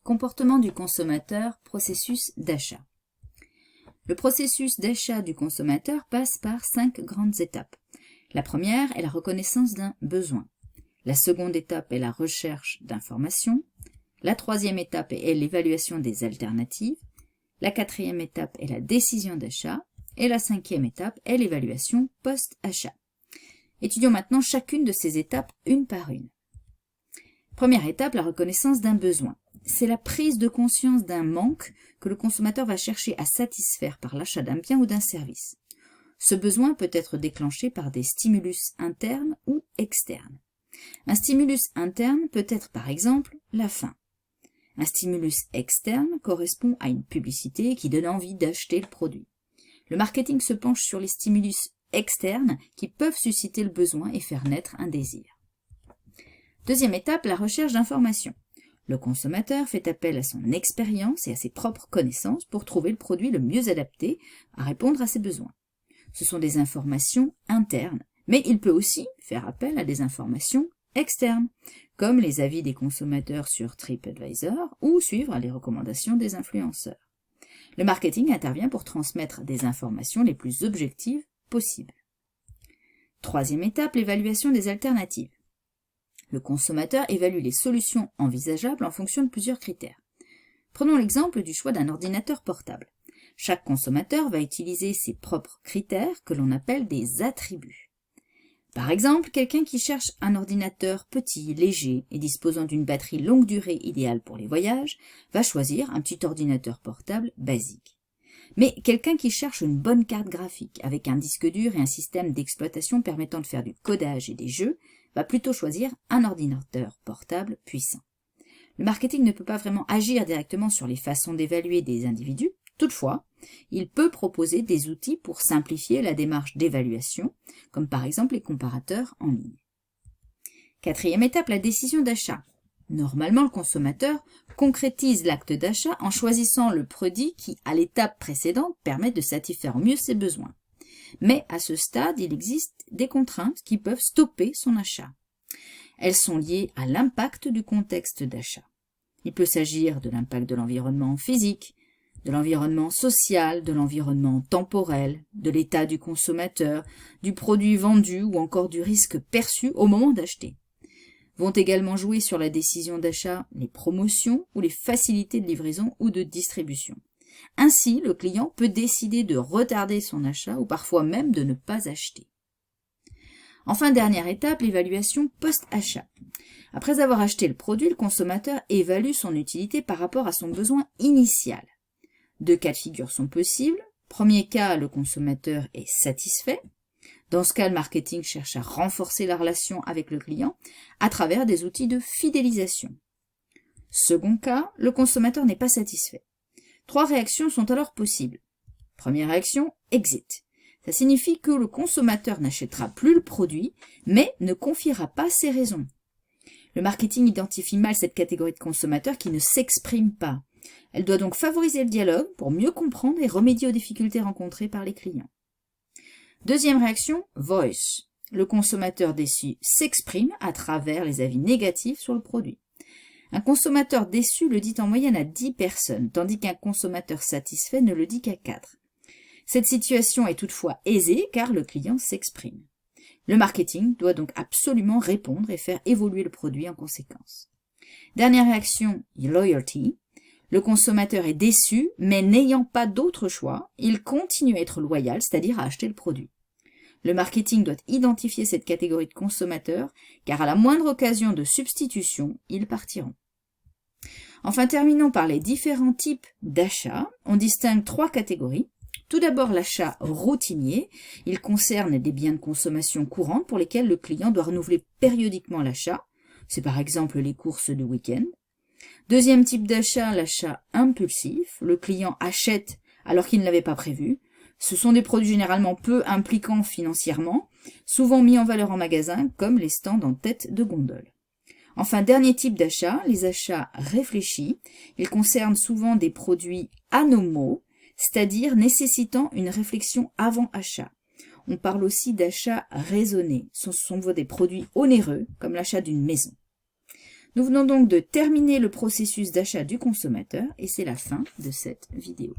Comportement du consommateur, processus d'achat. Le processus d'achat du consommateur passe par 5 grandes étapes. La première est la reconnaissance d'un besoin. La seconde étape est la recherche d'informations. La troisième étape est l'évaluation des alternatives. La quatrième étape est la décision d'achat. Et la cinquième étape est l'évaluation post-achat. Étudions maintenant chacune de ces étapes une par une. Première étape, la reconnaissance d'un besoin. C'est la prise de conscience d'un manque que le consommateur va chercher à satisfaire par l'achat d'un bien ou d'un service. Ce besoin peut être déclenché par des stimulus internes ou externes. Un stimulus interne peut être par exemple la faim. Un stimulus externe correspond à une publicité qui donne envie d'acheter le produit. Le marketing se penche sur les stimulus externes qui peuvent susciter le besoin et faire naître un désir. Deuxième étape, la recherche d'informations. Le consommateur fait appel à son expérience et à ses propres connaissances pour trouver le produit le mieux adapté à répondre à ses besoins. Ce sont des informations internes, mais il peut aussi faire appel à des informations externes, comme les avis des consommateurs sur TripAdvisor ou suivre les recommandations des influenceurs. Le marketing intervient pour transmettre des informations les plus objectives possibles. Troisième étape, l'évaluation des alternatives. Le consommateur évalue les solutions envisageables en fonction de plusieurs critères. Prenons l'exemple du choix d'un ordinateur portable. Chaque consommateur va utiliser ses propres critères que l'on appelle des attributs. Par exemple, quelqu'un qui cherche un ordinateur petit, léger et disposant d'une batterie longue durée idéale pour les voyages va choisir un petit ordinateur portable basique. Mais quelqu'un qui cherche une bonne carte graphique avec un disque dur et un système d'exploitation permettant de faire du codage et des jeux va plutôt choisir un ordinateur portable puissant. Le marketing ne peut pas vraiment agir directement sur les façons d'évaluer des individus. Toutefois, il peut proposer des outils pour simplifier la démarche d'évaluation, comme par exemple les comparateurs en ligne. Quatrième étape, la décision d'achat. Normalement, le consommateur concrétise l'acte d'achat en choisissant le produit qui, à l'étape précédente, permet de satisfaire au mieux ses besoins. Mais à ce stade, il existe des contraintes qui peuvent stopper son achat. Elles sont liées à l'impact du contexte d'achat. Il peut s'agir de l'impact de l'environnement physique, de l'environnement social, de l'environnement temporel, de l'état du consommateur, du produit vendu ou encore du risque perçu au moment d'acheter. Vont également jouer sur la décision d'achat les promotions ou les facilités de livraison ou de distribution. Ainsi, le client peut décider de retarder son achat ou parfois même de ne pas acheter. Enfin, dernière étape, l'évaluation post-achat. Après avoir acheté le produit, le consommateur évalue son utilité par rapport à son besoin initial. Deux cas de figure sont possibles. Premier cas, le consommateur est satisfait. Dans ce cas, le marketing cherche à renforcer la relation avec le client à travers des outils de fidélisation. Second cas, le consommateur n'est pas satisfait. 3 réactions sont alors possibles. Première réaction, exit. Ça signifie que le consommateur n'achètera plus le produit, mais ne confiera pas ses raisons. Le marketing identifie mal cette catégorie de consommateurs qui ne s'exprime pas. Elle doit donc favoriser le dialogue pour mieux comprendre et remédier aux difficultés rencontrées par les clients. Deuxième réaction, voice. Le consommateur déçu s'exprime à travers les avis négatifs sur le produit. Un consommateur déçu le dit en moyenne à 10 personnes, tandis qu'un consommateur satisfait ne le dit qu'à 4. Cette situation est toutefois aisée car le client s'exprime. Le marketing doit donc absolument répondre et faire évoluer le produit en conséquence. Dernière réaction, loyalty. Le consommateur est déçu, mais n'ayant pas d'autre choix, il continue à être loyal, c'est-à-dire à acheter le produit. Le marketing doit identifier cette catégorie de consommateurs, car à la moindre occasion de substitution, ils partiront. Enfin, terminons par les différents types d'achats. On distingue 3 catégories. Tout d'abord, l'achat routinier. Il concerne des biens de consommation courante pour lesquels le client doit renouveler périodiquement l'achat. C'est par exemple les courses de week-end. Deuxième type d'achat, l'achat impulsif. Le client achète alors qu'il ne l'avait pas prévu. Ce sont des produits généralement peu impliquants financièrement, souvent mis en valeur en magasin, comme les stands en tête de gondole. Enfin, dernier type d'achat, les achats réfléchis. Ils concernent souvent des produits anomaux, c'est-à-dire nécessitant une réflexion avant achat. On parle aussi d'achat raisonné. Ce sont des produits onéreux, comme l'achat d'une maison. Nous venons donc de terminer le processus d'achat du consommateur et c'est la fin de cette vidéo.